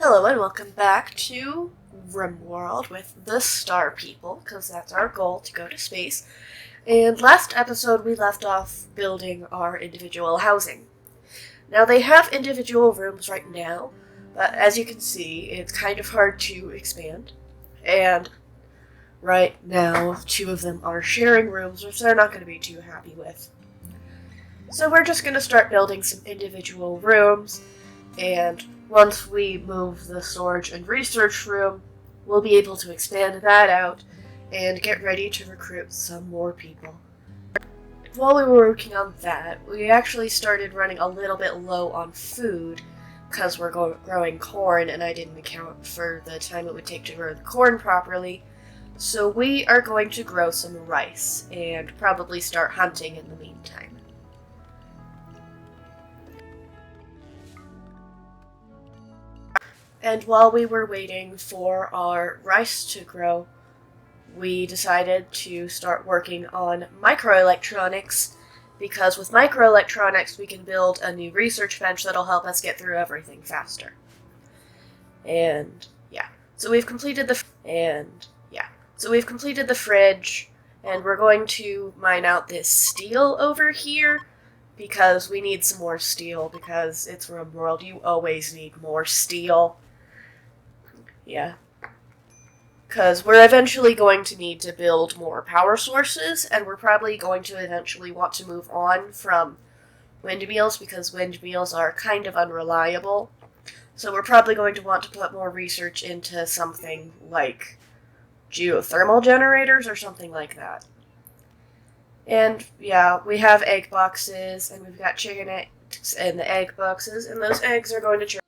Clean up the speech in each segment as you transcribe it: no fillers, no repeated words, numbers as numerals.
Hello and welcome back to Rimworld with the Star People, because that's our goal, to go to space. And last episode we left off building our individual housing. Now they have individual rooms right now, but as you can see, it's kind of hard to expand. And right now, two of them are sharing rooms, which they're not going to be too happy with. So we're just going to start building some individual rooms, and once we move the storage and research room, we'll be able to expand that out and get ready to recruit some more people. While we were working on that, we actually started running a little bit low on food because we're growing corn, and I didn't account for the time it would take to grow the corn properly. So we are going to grow some rice and probably start hunting in the meantime. And while we were waiting for our rice to grow, we decided to start working on microelectronics, because with microelectronics we can build a new research bench that'll help us get through everything faster. And yeah, so we've completed the fridge, and we're going to mine out this steel over here because we need some more steel, because it's Rimworld, you always need more steel. Yeah. Because we're eventually going to need to build more power sources, and we're probably going to eventually want to move on from windmills, because windmills are kind of unreliable. So we're probably going to want to put more research into something like geothermal generators or something like that. And yeah, we have egg boxes, and we've got chicken eggs in the egg boxes, and those eggs are going to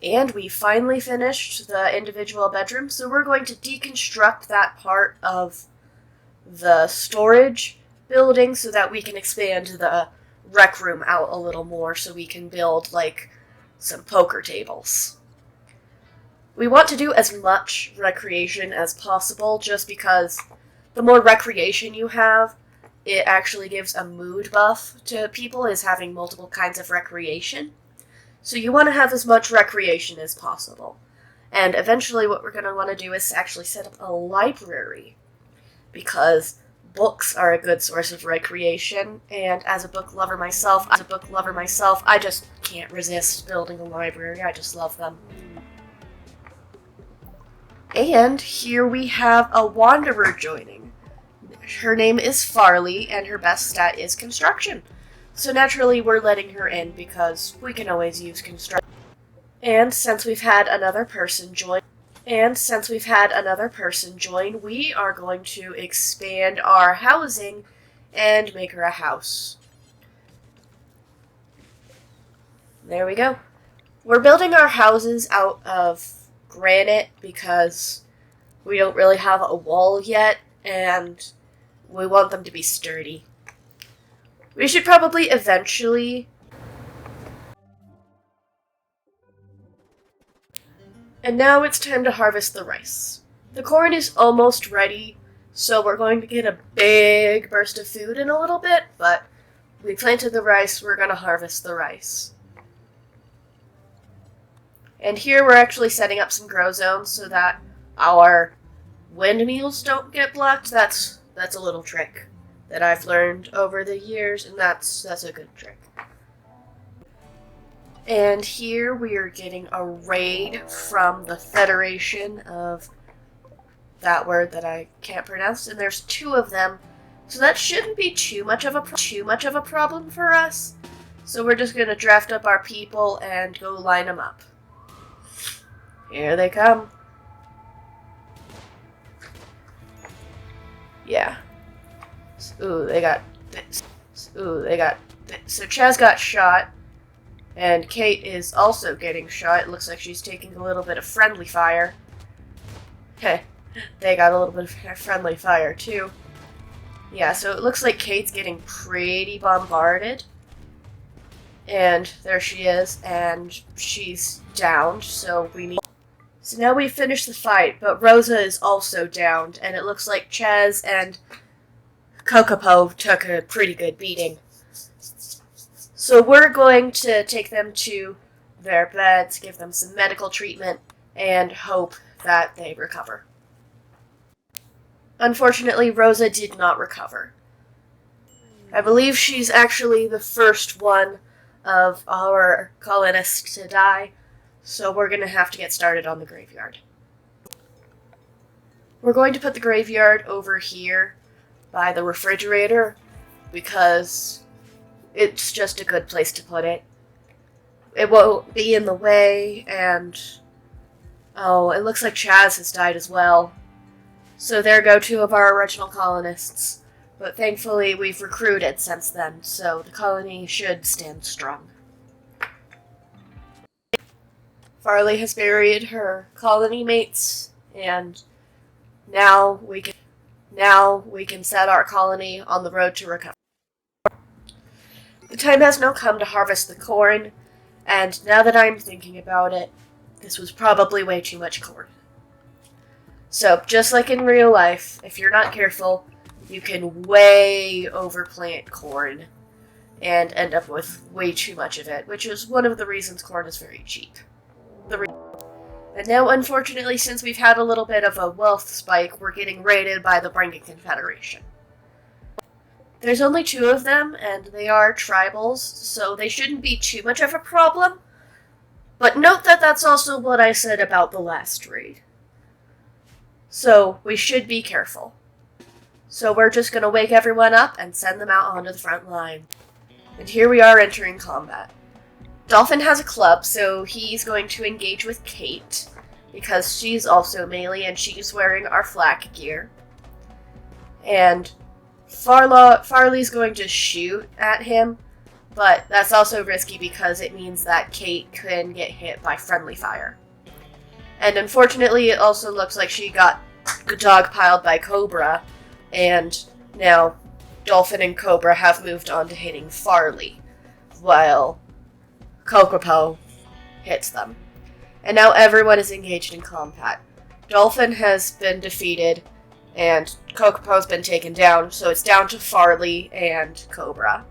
And we finally finished the individual bedroom, so we're going to deconstruct that part of the storage building so that we can expand the rec room out a little more, so we can build, like, some poker tables. We want to do as much recreation as possible, just because the more recreation you have, it actually gives a mood buff to people, is having multiple kinds of recreation. So you want to have as much recreation as possible. And eventually what we're going to want to do is actually set up a library, because books are a good source of recreation, and as a book lover myself, I just can't resist building a library. I just love them. And here we have a wanderer joining. Her name is Farley, and her best stat is construction. So naturally, we're letting her in because we can always use construction. And since we've had another person join, we are going to expand our housing and make her a house. There we go. We're building our houses out of granite because we don't really have a wall yet, and we want them to be sturdy. We should probably eventually... And now it's time to harvest the rice. The corn is almost ready, so we're going to get a big burst of food in a little bit, but we planted the rice, we're going to harvest the rice. And here we're actually setting up some grow zones so that our windmills don't get blocked. That's a little trick that I've learned over the years, and that's a good trick. And here we are getting a raid from the Federation of that word that I can't pronounce, and there's two of them, so that shouldn't be too much of a problem for us. So we're just going to draft up our people and go line them up. Here they come. Yeah. So Chaz got shot, and Kate is also getting shot. It looks like she's taking a little bit of friendly fire. Heh, they got a little bit of friendly fire too. Yeah, so it looks like Kate's getting pretty bombarded. And there she is, and she's downed, so now we've finished the fight, but Rosa is also downed, and it looks like Chaz and Kokopo took a pretty good beating. So we're going to take them to their beds, give them some medical treatment, and hope that they recover. Unfortunately, Rosa did not recover. I believe she's actually the first one of our colonists to die, so we're going to have to get started on the graveyard. We're going to put the graveyard over here by the refrigerator because it's just a good place to put it. It won't be in the way, and oh, it looks like Chaz has died as well. So there go two of our original colonists. But thankfully we've recruited since then, so the colony should stand strong. Farley has buried her colony mates, and now we can set our colony on the road to recovery. The time has now come to harvest the corn, and now that I'm thinking about it, this was probably way too much corn. So, just like in real life, if you're not careful, you can way overplant corn and end up with way too much of it, which is one of the reasons corn is very cheap. And now, unfortunately, since we've had a little bit of a wealth spike, we're getting raided by the Confederation. There's only 2 of them, and they are tribals, so they shouldn't be too much of a problem. But note that that's also what I said about the last raid. So, we should be careful. So we're just going to wake everyone up and send them out onto the front line. And here we are entering combat. Dolphin has a club, so he's going to engage with Kate, because she's also melee and she's wearing our flak gear. And Farley's going to shoot at him, but that's also risky because it means that Kate can get hit by friendly fire. And unfortunately, it also looks like she got dogpiled by Cobra, and now Dolphin and Cobra have moved on to hitting Farley, while Kokopo hits them. And now everyone is engaged in combat. Dolphin has been defeated, and Kokopo's been taken down, so it's down to Farley and Cobra.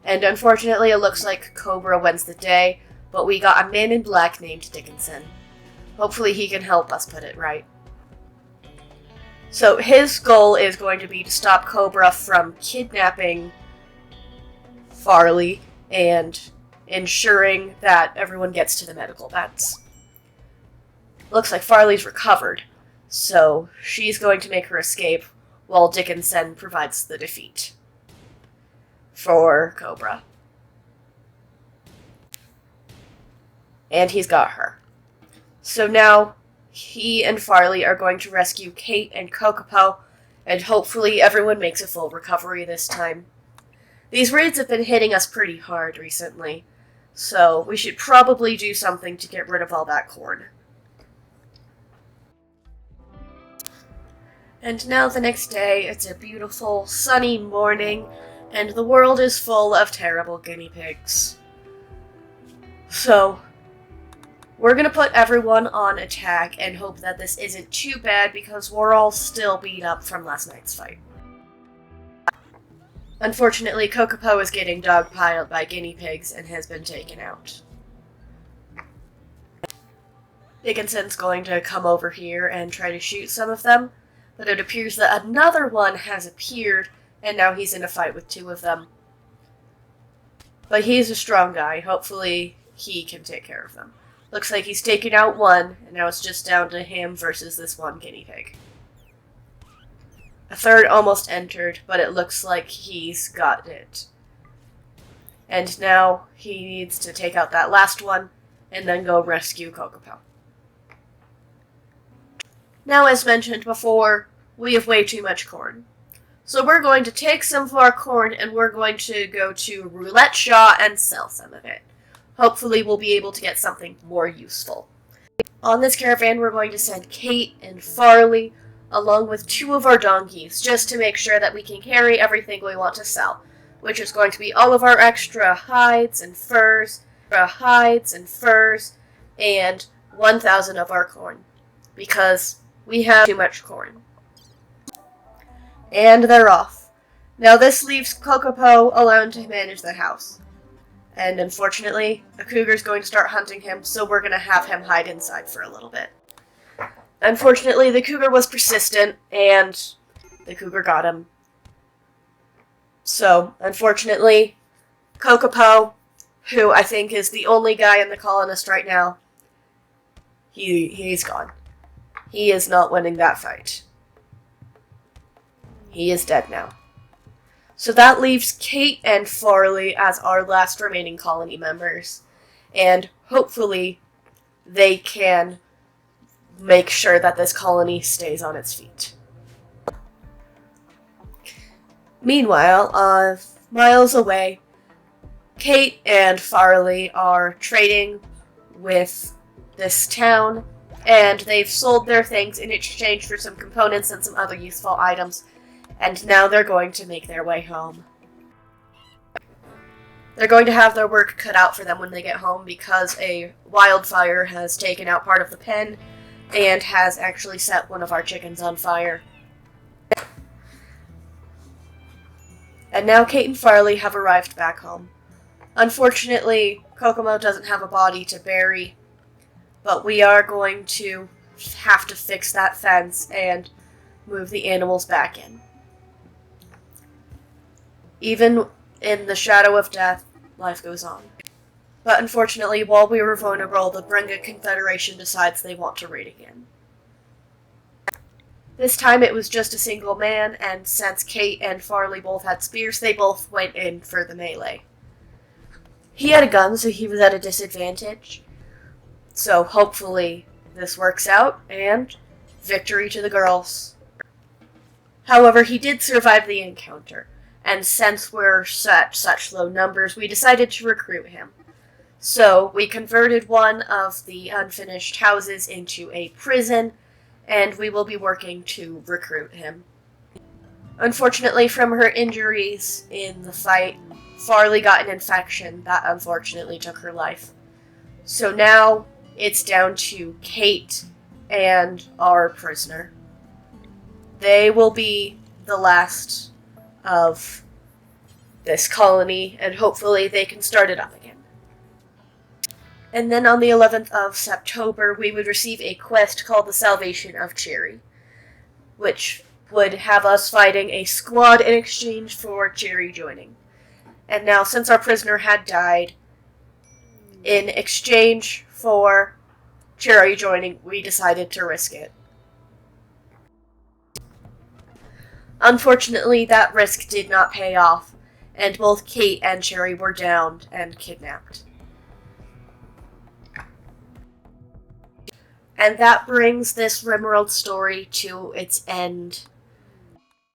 And unfortunately, it looks like Cobra wins the day, but we got a man in black named Dickinson. Hopefully he can help us put it right. So his goal is going to be to stop Cobra from kidnapping Farley and ensuring that everyone gets to the medical beds. Looks like Farley's recovered, so she's going to make her escape while Dickinson provides the defeat for Cobra. And he's got her. So now he and Farley are going to rescue Kate and Kokopo, and hopefully everyone makes a full recovery this time. These raids have been hitting us pretty hard recently, so we should probably do something to get rid of all that corn. And now the next day, it's a beautiful, sunny morning, and the world is full of terrible guinea pigs. So we're going to put everyone on attack and hope that this isn't too bad because we're all still beat up from last night's fight. Unfortunately, Kokopo is getting dogpiled by guinea pigs and has been taken out. Dickinson's going to come over here and try to shoot some of them, but it appears that another one has appeared and now he's in a fight with 2 of them. But he's a strong guy. Hopefully he can take care of them. Looks like he's taken out one, and now it's just down to him versus this one guinea pig. A third almost entered, but it looks like he's got it. And now he needs to take out that last one, and then go rescue Kokopo. Now, as mentioned before, we have way too much corn. So we're going to take some of our corn, and we're going to go to Roulette Shaw and sell some of it. Hopefully we'll be able to get something more useful. On this caravan, we're going to send Kate and Farley, along with 2 of our donkeys, just to make sure that we can carry everything we want to sell, which is going to be all of our extra hides and furs, and 1,000 of our corn, because we have too much corn. And they're off. Now this leaves Kokopo alone to manage the house. And unfortunately, a cougar's going to start hunting him, so we're going to have him hide inside for a little bit. Unfortunately, the cougar was persistent, and the cougar got him. So, unfortunately, Kokopo, who I think is the only guy in the colonist right now, he's gone. He is not winning that fight. He is dead now. So that leaves Kate and Farley as our last remaining colony members. And hopefully they can make sure that this colony stays on its feet. Meanwhile, miles away, Kate and Farley are trading with this town, and they've sold their things in exchange for some components and some other useful items. And now they're going to make their way home. They're going to have their work cut out for them when they get home because a wildfire has taken out part of the pen and has actually set one of our chickens on fire. And now Kate and Farley have arrived back home. Unfortunately, Kokomo doesn't have a body to bury, but we are going to have to fix that fence and move the animals back in. Even in the shadow of death, life goes on. But unfortunately, while we were vulnerable, the Bringa Confederation decides they want to raid again. This time it was just a single man, and since Kate and Farley both had spears, they both went in for the melee. He had a gun, so he was at a disadvantage. So hopefully this works out, and victory to the girls. However, he did survive the encounter. And since we're at such low numbers, we decided to recruit him. So we converted one of the unfinished houses into a prison, and we will be working to recruit him. Unfortunately, from her injuries in the fight, Farley got an infection that unfortunately took her life. So now it's down to Kate and our prisoner. They will be the last of this colony, and hopefully they can start it up again. And then on the 11th of September, we would receive a quest called the Salvation of Cherry, which would have us fighting a squad in exchange for Cherry joining. And now, since our prisoner had died, in exchange for Cherry joining, we decided to risk it. Unfortunately, that risk did not pay off, and both Kate and Cherry were downed and kidnapped. And that brings this Rimworld story to its end.